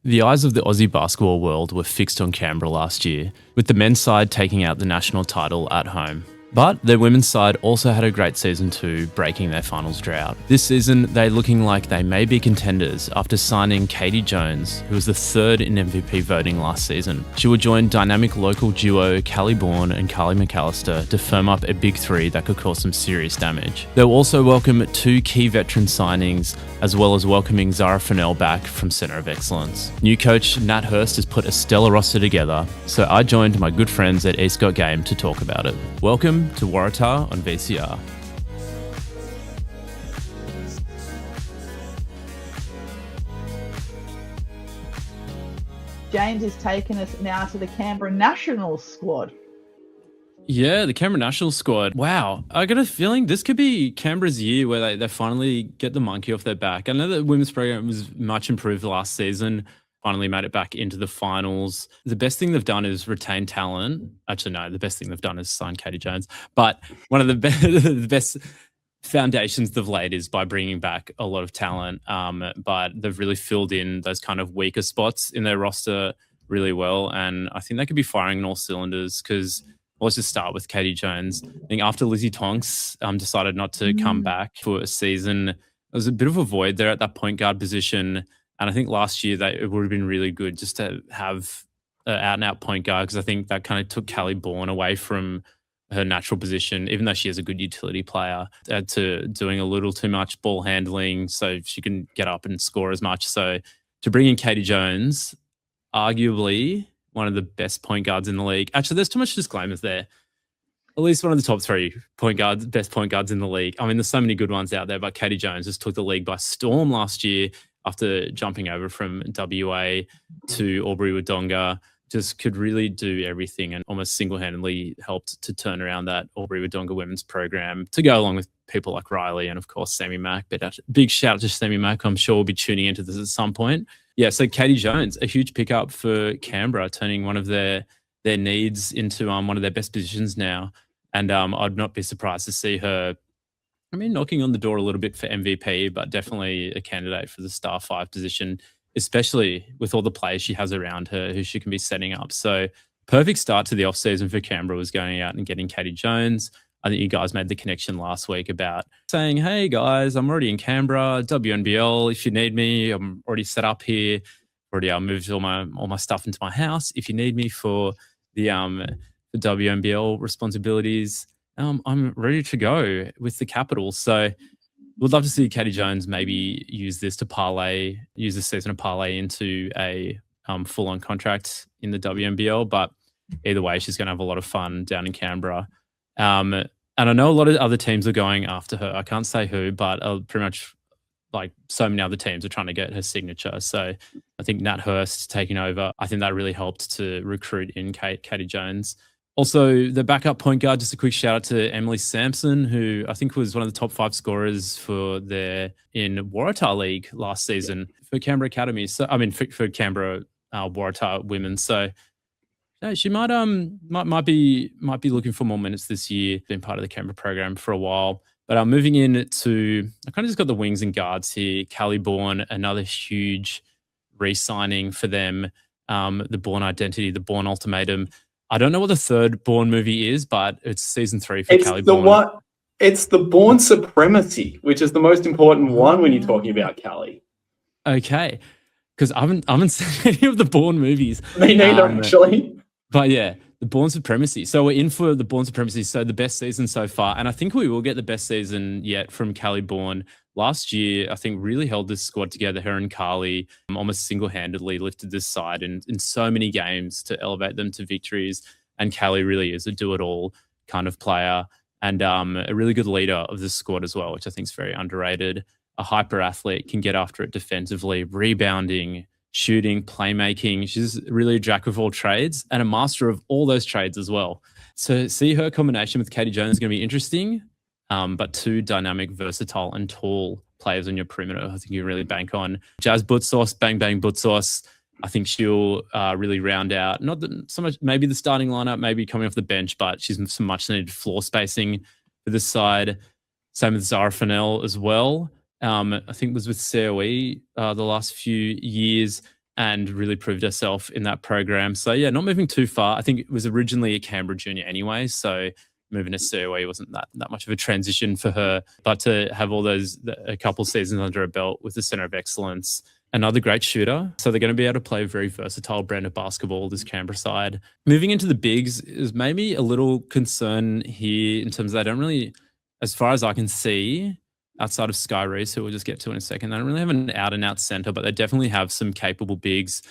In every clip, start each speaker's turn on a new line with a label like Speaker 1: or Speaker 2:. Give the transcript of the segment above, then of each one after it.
Speaker 1: The eyes of the Aussie basketball world were fixed on Canberra last year, with the men's side taking out the national title at home. But their women's side also had a great season too, breaking their finals drought. This season, they're looking like they may be contenders after signing Caity Jones, who was the third in MVP voting last season. She will join dynamic local duo Callie Bourne and Carlie McAlister to firm up a big three that could cause some serious damage. They'll also welcome two key veteran signings, as well as welcoming Zara Funnell back from Centre of Excellence. New coach Nat Hurst has put a stellar roster together, so I joined my good friends at East Got Game to talk about it. Welcome to Waratah on VCR.
Speaker 2: James has taken us now to the Canberra Nationals squad.
Speaker 1: Yeah, the Canberra Nationals squad. Wow. I got a feeling this could be Canberra's year where they finally get the monkey off their back. I know the women's program was much improved last season, finally made it back into the finals. The best thing they've done is retain talent. Actually, no, the best thing they've done is sign Caity Jones. But one of the, the best foundations they've laid is by bringing back a lot of talent. But they've really filled in those kind of weaker spots in their roster really well. And I think they could be firing on all cylinders because let's just start with Caity Jones. I think after Lizzie Tonks decided not to come back for a season, there was a bit of a void there at that point guard position. And I think last year it would have been really good just to have an out-and-out point guard because I think that kind of took Callie Bourne away from her natural position, even though she is a good utility player, to doing a little too much ball handling so she can get up and score as much. So to bring in Caity Jones, arguably one of the best point guards in the league. Actually, there's too much disclaimers there. At least one of the top three best point guards in the league. I mean, there's so many good ones out there, but Caity Jones just took the league by storm last year after jumping over from WA to Albury-Wodonga. Just could really do everything and almost single-handedly helped to turn around that Albury-Wodonga women's program to go along with people like Riley and, of course, Sammy Mack. But big shout out to Sammy Mack. I'm sure we'll be tuning into this at some point. Yeah, so Caity Jones, a huge pickup for Canberra, turning one of their needs into one of their best positions now. And I'd not be surprised to see her, knocking on the door a little bit for MVP, but definitely a candidate for the star 5 position, especially with all the players she has around her who she can be setting up. So perfect start to the offseason for Canberra was going out and getting Caity Jones. I think you guys made the connection last week about saying, hey, guys, I'm already in Canberra, WNBL. If you need me, I'm already set up here. Already moved all my stuff into my house. If you need me for the WNBL responsibilities, I'm ready to go with the Capitals. So we'd love to see Caity Jones maybe use this season to parlay into a full-on contract in the WNBL. But either way, she's going to have a lot of fun down in Canberra. And I know a lot of other teams are going after her. I can't say who, but pretty much like so many other teams are trying to get her signature. So I think Nat Hurst taking over, I think that really helped to recruit in Caity Jones. Also, the backup point guard, just a quick shout out to Emily Sampson, who I think was one of the top 5 scorers in Waratah League last season for Canberra Academy. So for Canberra Waratah women. So yeah, she might be looking for more minutes this year. Been part of the Canberra program for a while. But moving in to, I kind of just got the wings and guards here. Callie Bourne, another huge re-signing for them. The Bourne Identity, the Bourne Ultimatum. I don't know what the third Bourne movie is, but it's season 3 for Callie Bourne.
Speaker 3: It's the Bourne Supremacy, which is the most important one when you're talking about Callie.
Speaker 1: Okay, because I haven't seen any of the Bourne movies.
Speaker 3: Me neither, actually.
Speaker 1: But yeah, the Bourne Supremacy. So we're in for the Bourne Supremacy. So the best season so far. And I think we will get the best season yet from Callie Bourne. Last year, I think really held this squad together. Her and Carlie almost single-handedly lifted this side in so many games to elevate them to victories. And Callie really is a do-it-all kind of player and a really good leader of the squad as well, which I think is very underrated. A hyper athlete, can get after it defensively, rebounding, shooting, playmaking. She's really a jack of all trades and a master of all those trades as well. So see her combination with Caity Jones is going to be interesting, but two dynamic, versatile and tall players on your perimeter I think you really bank on. Jazz Boutzos, bang, bang Boutzos. I think she'll really round out, not so much maybe the starting lineup, maybe coming off the bench, but she's some much needed floor spacing for this side. Same with Zara Funnell as well. I think was with COE the last few years. and really proved herself in that program. So yeah, not moving too far. I think it was originally a Canberra Junior anyway, so moving to COE wasn't that much of a transition for her. But to have a couple seasons under her belt with the Centre of Excellence, another great shooter. So they're going to be able to play a very versatile brand of basketball, this Canberra side. Moving into the bigs is maybe a little concern here in terms of they don't really, as far as I can see, outside of Skye Rees, who we'll just get to in a second, they don't really have an out-and-out centre, but they definitely have some capable bigs.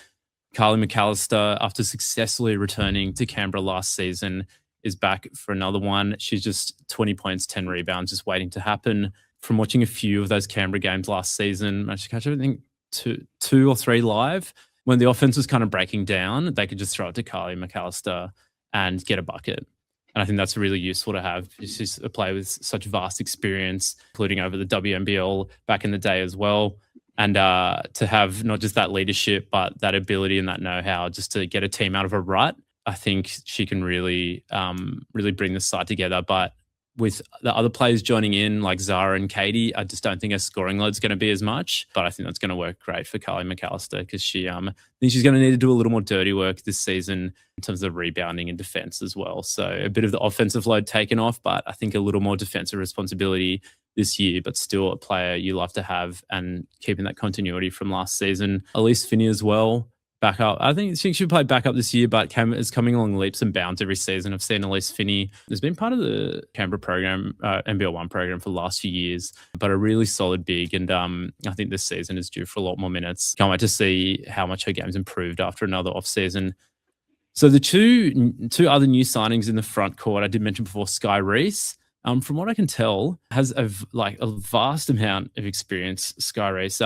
Speaker 1: Callie McAlister, after successfully returning to Canberra last season, is back for another one. She's just 20 points, 10 rebounds, just waiting to happen. From watching a few of those Canberra games last season, managed to catch, I think, two or three live. When the offense was kind of breaking down, they could just throw it to Callie McAlister and get a bucket. And I think that's really useful to have. She's a player with such vast experience, including over the WNBL back in the day as well. And to have not just that leadership, but that ability and that know-how just to get a team out of a rut, I think she can really bring the side together. But with the other players joining in, like Zara and Caity, I just don't think her scoring load's going to be as much. But I think that's going to work great for Callie McAlister because I think she's going to need to do a little more dirty work this season in terms of rebounding and defense as well. So a bit of the offensive load taken off, but I think a little more defensive responsibility this year, but still a player you love to have and keeping that continuity from last season. Elise Finney as well. Back up. I think she should play back up this year, but is coming along leaps and bounds every season. I've seen Elise Finney has been part of the Canberra program, NBL1 program for the last few years, but a really solid big. And I think this season is due for a lot more minutes. Can't wait to see how much her game's improved after another off season. So the two other new signings in the front court, I did mention before, Skye Rees. From what I can tell, has a vast amount of experience. Skye Rees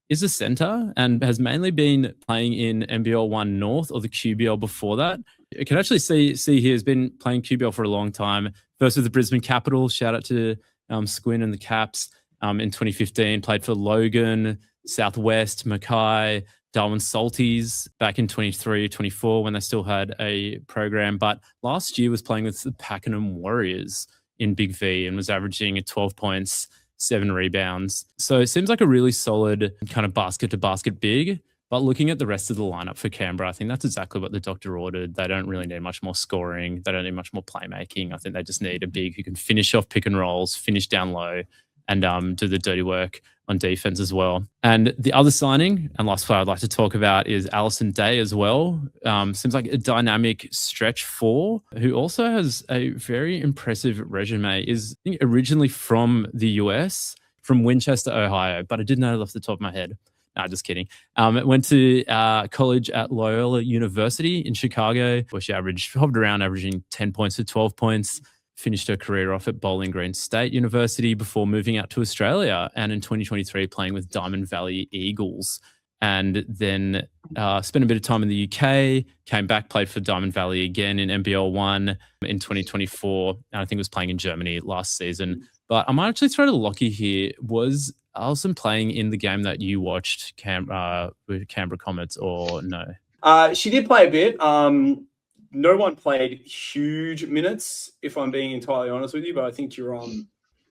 Speaker 1: is a centre and has mainly been playing in NBL1 North or the QBL before that. You can actually see he has been playing QBL for a long time. First with the Brisbane Capitals, shout out to Squin and the Caps in 2015. Played for Logan, Southwest, Mackay, Darwin Salties back in 23, 24 when they still had a program. But last year was playing with the Pakenham Warriors in Big V and was averaging 12 points, 7 rebounds. So it seems like a really solid kind of basket-to-basket big. But looking at the rest of the lineup for Canberra, I think that's exactly what the doctor ordered. They don't really need much more scoring. They don't need much more playmaking. I think they just need a big who can finish off pick and rolls, finish down low, and do the dirty work on defense as well. And the other signing, and last player I'd like to talk about, is Allison Day as well. Seems like a dynamic stretch four who also has a very impressive resume. Is I think originally from the US, from Winchester, Ohio, but I didn't know it off the top of my head. No, just kidding. Went to college at Loyola University in Chicago, where she hovered around averaging 10 points to 12 points. Finished her career off at Bowling Green State University before moving out to Australia, and in 2023 playing with Diamond Valley Eagles, and then spent a bit of time in the UK, came back, played for Diamond Valley again in NBL1 in 2024, and I think was playing in Germany last season. But I might actually throw to Lockie here. Was Allison playing in the game that you watched, with Canberra Comets, or no?
Speaker 3: She did play a bit. No one played huge minutes, if I'm being entirely honest with you, but I think your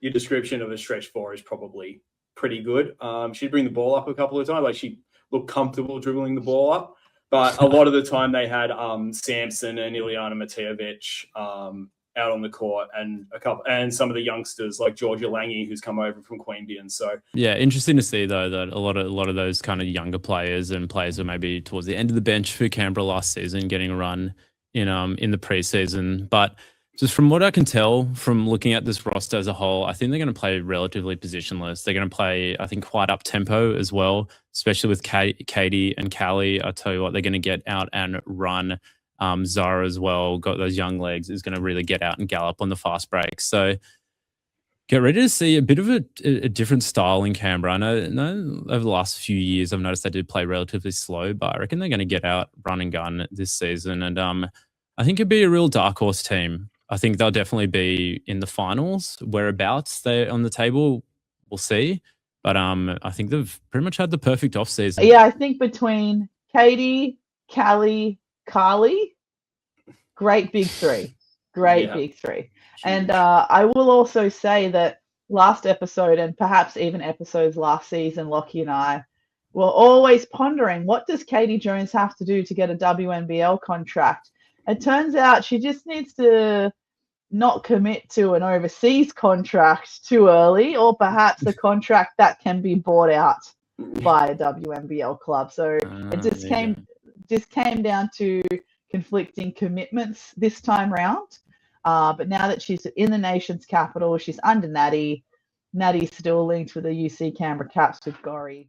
Speaker 3: description of a stretch four is probably pretty good. She'd bring the ball up a couple of times. Like, she looked comfortable dribbling the ball up, but a lot of the time they had Samson and Ileana Matejevic out on the court, and some of the youngsters like Georgia Lange, who's come over from Queanbeyan. So
Speaker 1: yeah, interesting to see though that a lot of those kind of younger players and players who maybe towards the end of the bench for Canberra last season getting a run in the preseason. But just from what I can tell from looking at this roster as a whole, I think they're going to play relatively positionless. They're going to play, I think, quite up tempo as well, especially with Caity and Callie. I tell you what, they're going to get out and run. Zara as well, got those young legs, is going to really get out and gallop on the fast break. So get ready to see a bit of a different style in Canberra. I know over the last few years I've noticed they did play relatively slow, but I reckon they're going to get out, run and gun this season. And I think it'd be a real dark horse team. I think they'll definitely be in the finals. Whereabouts they're on the table, we'll see. But I think they've pretty much had the perfect off season.
Speaker 2: Yeah, I think between Caity, Callie, Carlie, great big three. Big three. And I will also say that last episode, and perhaps even episodes last season, Lockie and I were always pondering, what does Caity Jones have to do to get a WNBL contract? It turns out she just needs to not commit to an overseas contract too early, or perhaps a contract that can be bought out by a WNBL club. So it just came down to conflicting commitments this time round. But now that she's in the nation's capital, she's under Natty. Natty's still linked with the UC Canberra Caps with Gorry.